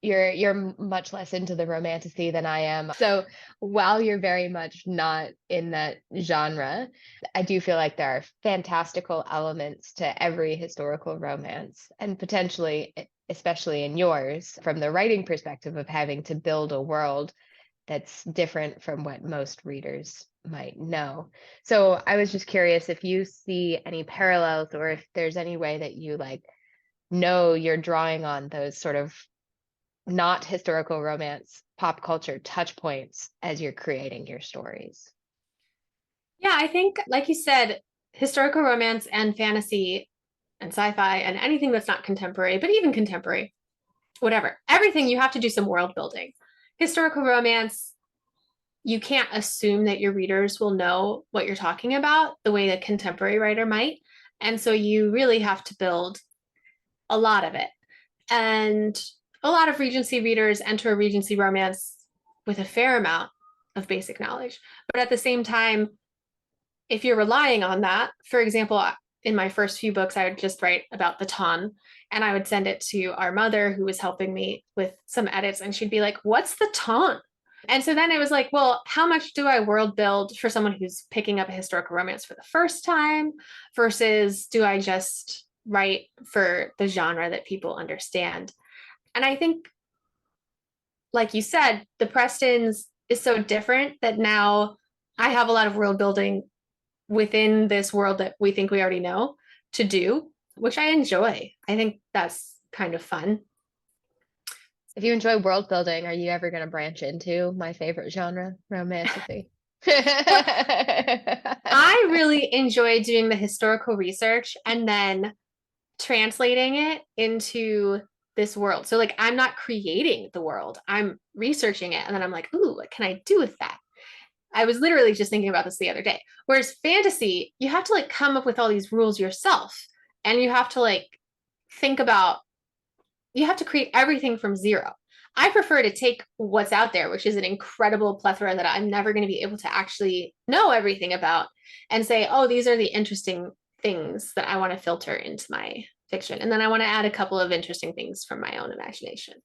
you're much less into the romantasy than I am. So while you're very much not in that genre, I do feel like there are fantastical elements to every historical romance, and potentially, especially in yours, from the writing perspective of having to build a world that's different from what most readers might know. So I was just curious if you see any parallels or if there's any way that you like know you're drawing on those sort of not historical romance pop culture touch points as you're creating your stories. Yeah, I think, like you said, historical romance and fantasy and sci-fi and anything that's not contemporary, but even contemporary, whatever, everything you have to do some world building. Historical romance, you can't assume that your readers will know what you're talking about the way a contemporary writer might. And so you really have to build a lot of it. And a lot of Regency readers enter a Regency romance with a fair amount of basic knowledge. But at the same time, if you're relying on that, for example, in my first few books, I would just write about the ton and I would send it to our mother who was helping me with some edits. And she'd be like, "What's the ton?" And so then it was like, well, how much do I world build for someone who's picking up a historical romance for the first time versus do I just write for the genre that people understand? And I think, like you said, the Prestons is so different that now I have a lot of world building within this world that we think we already know to do, which I enjoy. I think that's kind of fun. If you enjoy world building, are you ever going to branch into my favorite genre, romantasy? Well, I really enjoy doing the historical research and then translating it into this world. So, like, I'm not creating the world, I'm researching it. And then I'm like, ooh, what can I do with that? I was literally just thinking about this the other day. Whereas fantasy, you have to like come up with all these rules yourself and you have to like think about, you have to create everything from zero. I prefer to take what's out there, which is an incredible plethora that I'm never going to be able to actually know everything about, and say, oh, these are the interesting things that I want to filter into my fiction. And then I want to add a couple of interesting things from my own imagination.